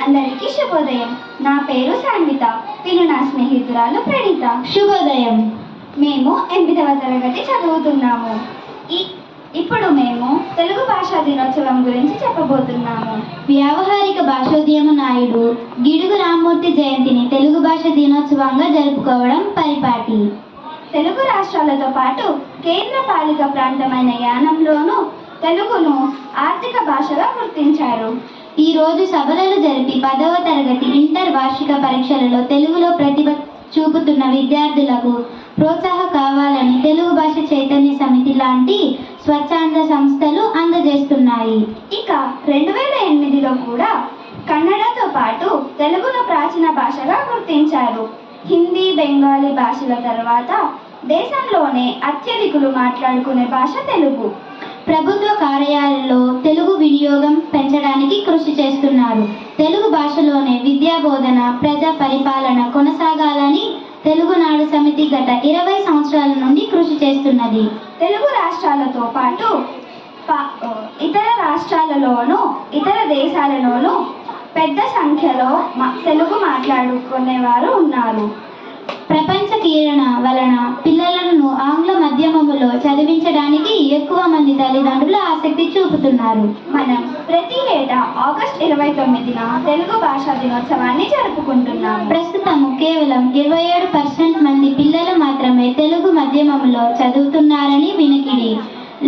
అందరికీ శుభోదయం. నా పేరు సాన్విత. వీరు నా స్నేహితురాలు ప్రణీత. శుభోదయం. మేము 8వ తరగతి చదువుతున్నాము. ఇప్పుడు మేము తెలుగు భాషా దినోత్సవం గురించి చెప్పబోతున్నాము. వ్యావహారిక భాషోద్యమ నాయుడు గిడుగు రామ్మూర్తి జయంతిని తెలుగు భాష దినోత్సవంగా జరుపుకోవడం పరిపాటి. తెలుగు రాష్ట్రాలతో పాటు కేంద్ర పాలిక ప్రాంతమైన యానంలోనూ తెలుగును ఆర్థిక భాషగా గుర్తించారు. ఈ రోజు సభలను జరిపి 10వ తరగతి ఇంటర్ వార్షిక పరీక్షలలో తెలుగులో ప్రతిభ చూపుతున్న విద్యార్థులకు ప్రోత్సాహం కావాలని తెలుగు భాష చైతన్య సమితి లాంటి స్వచ్ఛంద సంస్థలు అందజేస్తున్నాయి. ఇక 2008లో కూడా కన్నడతో పాటు తెలుగును ప్రాచీన భాషగా గుర్తించారు. హిందీ, బెంగాలీ భాషల తర్వాత దేశంలోనే అత్యధికులు మాట్లాడుకునే భాష తెలుగు. ప్రభుత్వ కార్యాలయాల్లో తెలుగు వినియోగం పెంచడానికి కృషి చేస్తున్నారు. తెలుగు భాషలోనే విద్యా బోధన, ప్రజా పరిపాలన కొనసాగాలని తెలుగునాడు సమితి గత 20 సంవత్సరాల నుండి కృషి చేస్తున్నది. తెలుగు రాష్ట్రాలతో పాటు ఇతర రాష్ట్రాలలోనూ ఇతర దేశాలలోనూ పెద్ద సంఖ్యలో తెలుగు మాట్లాడుకునేవారు ఉన్నారు. ప్రపంచ కీలన వలన పిల్లలను ఆంగ్ల మాధ్యమములో చదివించడానికి ఎక్కువ మంది తల్లిదండ్రులు ఆసక్తి చూపుతున్నారు. మనం ప్రతి ఏటా ఆగస్టు 29న తెలుగు భాషా దినోత్సవాన్ని జరుపుకుంటున్నాము. ప్రస్తుతం కేవలం 27% మంది పిల్లలు మాత్రమే తెలుగు మాధ్యమములో చదువుతున్నారని వినికిడి.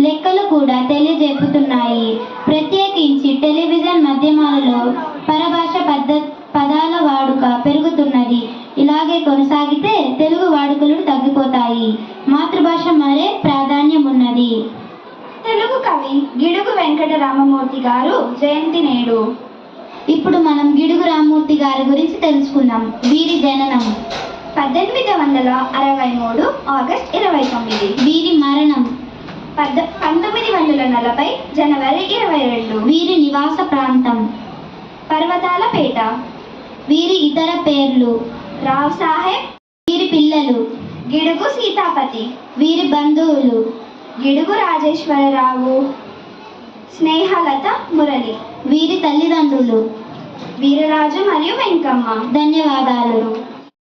లెక్కలు కూడా తెలియజెప్పుతున్నాయి. ప్రత్యేకించి టెలివిజన్ మాధ్యమాలలో పరభాష పదాల వాడుక పెరుగుతున్నది. ఇలాగే కొనసాగితే తెలుగు వాడుకలు తగ్గిపోతాయి. మాతృభాష మరే ప్రాధాన్యం ఉన్నది. తెలుగు కవి గిడుగు వెంకట రామమూర్తి గారు జయంతి నేడు. ఇప్పుడు మనం గిడుగు రామమూర్తి గారి గురించి తెలుసుకుందాం. వీరి జననం 1863 ఆగస్టు 29. వీరి మరణం 1940 జనవరి 22. వీరి నివాస ప్రాంతం పర్వతాలపేట. వీరి ఇతర పేర్లు రావ్ సాహెబ్. వీరి పిల్లలు గిడుగు సీతాపతి. వీరి బంధువులు గిడుగు రాజేశ్వరరావు, స్నేహలత, మురళి. వీరి తల్లిదండ్రులు వీరరాజు మరియు వెంకమ్మ. ధన్యవాదాలు.